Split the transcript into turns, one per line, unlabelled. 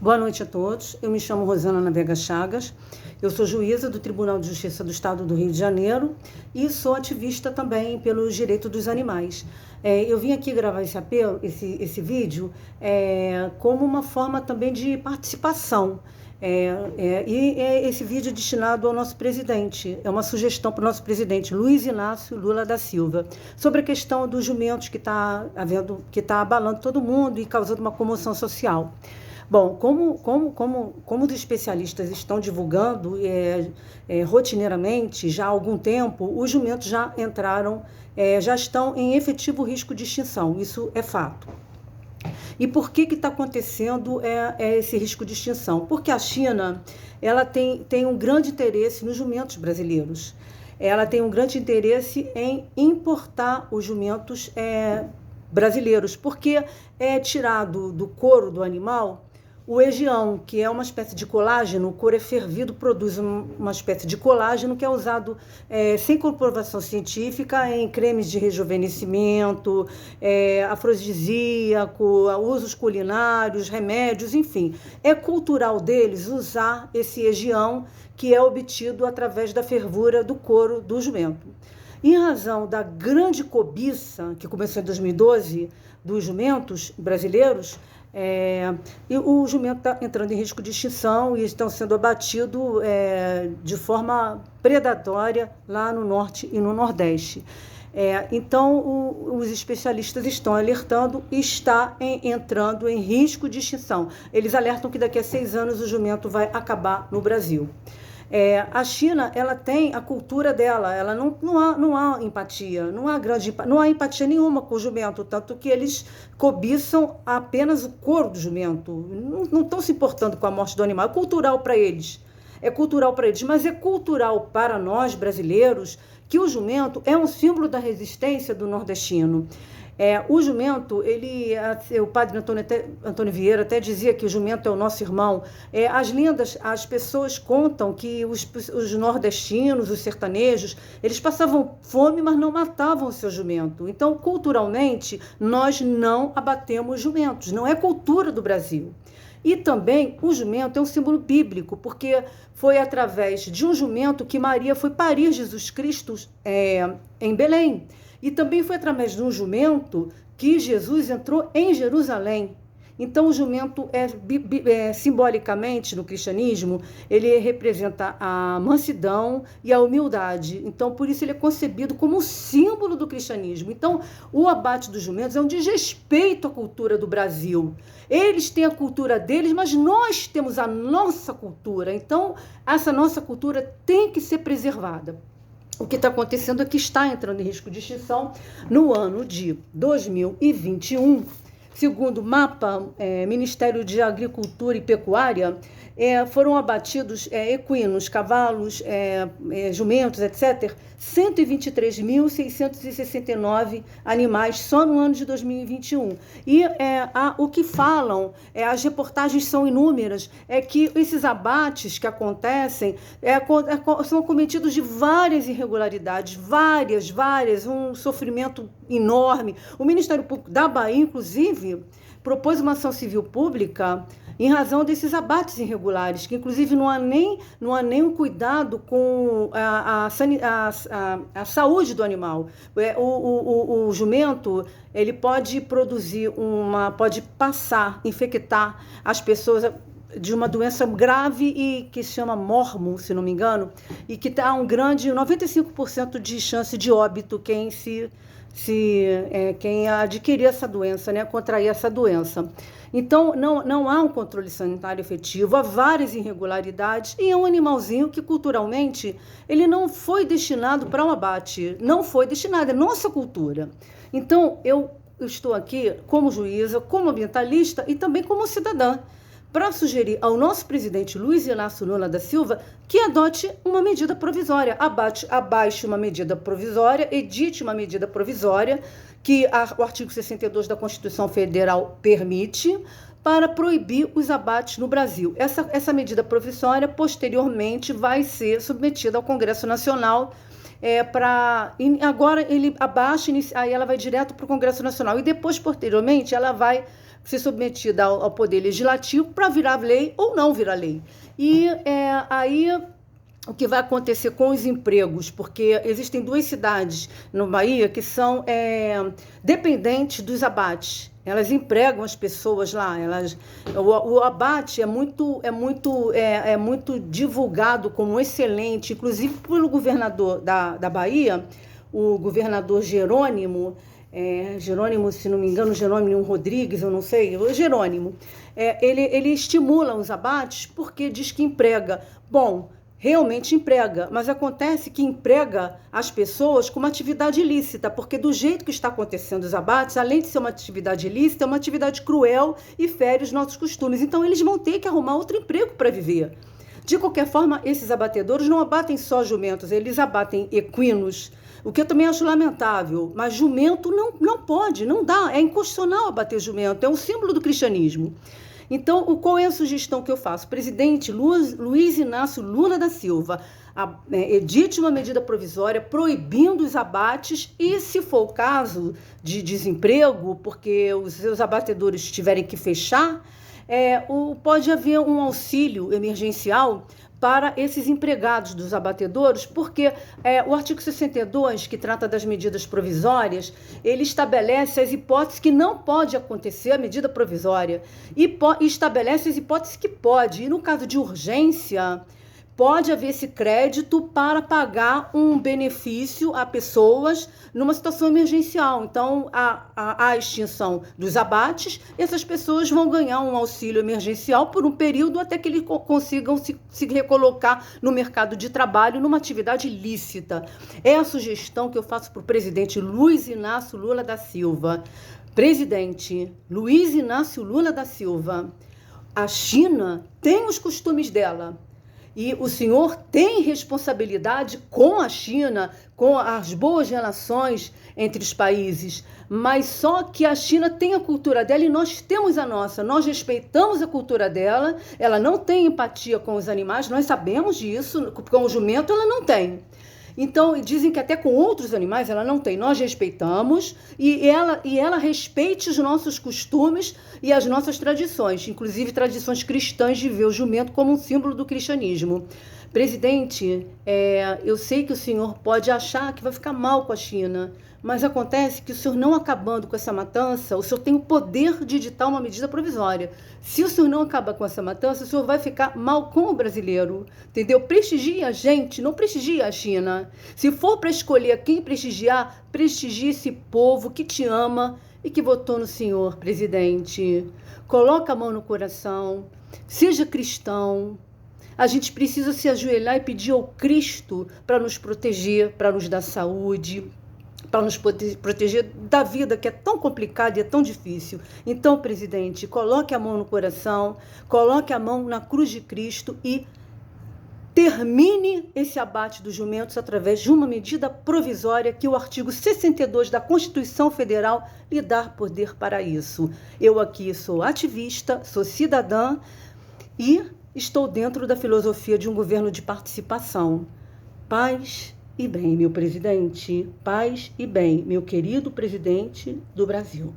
Boa noite a todos. Eu me chamo Rosana Navega Chagas. Eu sou juíza do Tribunal de Justiça do Estado do Rio de Janeiro e sou ativista também pelos direitos dos animais. Eu vim aqui gravar esse vídeo como uma forma também de participação. Esse vídeo é destinado ao nosso presidente, é uma sugestão para o nosso presidente Luiz Inácio Lula da Silva, sobre a questão dos jumentos que está abalando todo mundo e causando uma comoção social. Bom, como os especialistas estão divulgando rotineiramente, já há algum tempo, os jumentos já estão em efetivo risco de extinção, isso é fato. E por que está acontecendo esse risco de extinção? Porque a China ela tem um grande interesse nos jumentos brasileiros. Ela tem um grande interesse em importar os jumentos brasileiros, porque é tirado do couro do animal o egião, que é uma espécie de colágeno. O couro é fervido, produz uma espécie de colágeno que é usado sem comprovação científica em cremes de rejuvenescimento, afrodisíaco, usos culinários, remédios, enfim. É cultural deles usar esse egião que é obtido através da fervura do couro do jumento. Em razão da grande cobiça que começou em 2012 dos jumentos brasileiros, o jumento está entrando em risco de extinção e estão sendo abatidos de forma predatória lá no norte e no nordeste. Então, os especialistas estão alertando e está entrando em risco de extinção. Eles alertam que daqui a 6 anos o jumento vai acabar no Brasil. A China, ela tem a cultura dela, ela não há empatia, não há empatia nenhuma com o jumento, tanto que eles cobiçam apenas o couro do jumento, não estão se importando com a morte do animal. É cultural para eles, mas é cultural para nós brasileiros que o jumento é um símbolo da resistência do nordestino. O jumento, o padre Antônio Vieira até dizia que o jumento é o nosso irmão. As lendas, as pessoas contam que os nordestinos, os sertanejos, eles passavam fome, mas não matavam o seu jumento. Então, culturalmente, nós não abatemos jumentos, não é cultura do Brasil. E também o jumento é um símbolo bíblico, porque foi através de um jumento que Maria foi parir Jesus Cristo em Belém. E também foi através de um jumento que Jesus entrou em Jerusalém. Então, o jumento simbolicamente, no cristianismo, ele representa a mansidão e a humildade. Então, por isso ele é concebido como um símbolo do cristianismo. Então, o abate dos jumentos é um desrespeito à cultura do Brasil. Eles têm a cultura deles, mas nós temos a nossa cultura. Então, essa nossa cultura tem que ser preservada. O que está acontecendo é que está entrando em risco de extinção no ano de 2021. Segundo o MAPA, Ministério de Agricultura e Pecuária, foram abatidos equinos, cavalos, jumentos, etc., 123.669 animais só no ano de 2021. E o que falam, as reportagens são inúmeras, que esses abates que acontecem são cometidos de várias irregularidades, várias, um sofrimento enorme. O Ministério Público da Bahia, inclusive, propôs uma ação civil pública em razão desses abates irregulares, que inclusive não há nem um cuidado com a saúde do animal. O jumento, ele pode infectar as pessoas de uma doença grave e que se chama mormo, se não me engano, e que está um grande 95% de chance de óbito quem adquirir essa doença, contrair essa doença. Então, não há um controle sanitário efetivo, há várias irregularidades, e é um animalzinho que, culturalmente, ele não foi destinado para um abate, não foi destinado, é nossa cultura. Então, eu estou aqui como juíza, como ambientalista e também como cidadã, para sugerir ao nosso presidente Luiz Inácio Lula da Silva que adote uma medida provisória, abaixe uma medida provisória, edite uma medida provisória que o artigo 62 da Constituição Federal permite para proibir os abates no Brasil. Essa medida provisória, posteriormente, vai ser submetida ao Congresso Nacional agora ele abaixa, aí ela vai direto para o Congresso Nacional e depois, posteriormente, ela vai ser submetida ao Poder Legislativo para virar lei ou não virar lei. E aí o que vai acontecer com os empregos, porque existem 2 cidades no Bahia que são dependentes dos abates. Elas empregam as pessoas lá. O abate é muito divulgado como excelente, inclusive pelo governador da Bahia, o governador Jerônimo, se não me engano, Jerônimo Rodrigues, eu não sei, o Jerônimo. Ele estimula os abates porque diz que emprega. Bom, realmente emprega, mas acontece que emprega as pessoas com uma atividade ilícita, porque do jeito que está acontecendo os abates, além de ser uma atividade ilícita, é uma atividade cruel e fere os nossos costumes. Então eles vão ter que arrumar outro emprego para viver. De qualquer forma, esses abatedores não abatem só jumentos, eles abatem equinos, o que eu também acho lamentável, mas jumento não pode, não dá, é inconstitucional abater jumento, é um símbolo do cristianismo. Então, qual é a sugestão que eu faço? Presidente Luiz Inácio Lula da Silva, edite uma medida provisória proibindo os abates e, se for o caso de desemprego, porque os seus abatedores tiverem que fechar, pode haver um auxílio emergencial para esses empregados dos abatedouros, porque o artigo 62, que trata das medidas provisórias, ele estabelece as hipóteses que não pode acontecer a medida provisória e estabelece as hipóteses que pode. E no caso de urgência, pode haver esse crédito para pagar um benefício a pessoas numa situação emergencial. Então, a extinção dos abates, essas pessoas vão ganhar um auxílio emergencial por um período até que eles consigam se recolocar no mercado de trabalho numa atividade lícita. É a sugestão que eu faço para o presidente Luiz Inácio Lula da Silva. Presidente Luiz Inácio Lula da Silva, a China tem os costumes dela. E o senhor tem responsabilidade com a China, com as boas relações entre os países, mas só que a China tem a cultura dela e nós temos a nossa. Nós respeitamos a cultura dela, ela não tem empatia com os animais, nós sabemos disso, com o jumento ela não tem. Então, dizem que até com outros animais ela não tem. Nós respeitamos e ela respeite os nossos costumes e as nossas tradições, inclusive tradições cristãs de ver o jumento como um símbolo do cristianismo. Presidente, eu sei que o senhor pode achar que vai ficar mal com a China, mas acontece que o senhor não acabando com essa matança, o senhor tem o poder de editar uma medida provisória. Se o senhor não acabar com essa matança, o senhor vai ficar mal com o brasileiro, entendeu? Prestigie a gente, não prestigie a China. Se for para escolher quem prestigiar, prestigie esse povo que te ama e que votou no senhor, presidente. Coloca a mão no coração, seja cristão. A gente precisa se ajoelhar e pedir ao Cristo para nos proteger, para nos dar saúde, para nos proteger da vida que é tão complicada e é tão difícil. Então, presidente, coloque a mão no coração, coloque a mão na cruz de Cristo e termine esse abate dos jumentos através de uma medida provisória que o artigo 62 da Constituição Federal lhe dá poder para isso. Eu aqui sou ativista, sou cidadã e estou dentro da filosofia de um governo de participação. Paz e bem, meu presidente. Paz e bem, meu querido presidente do Brasil.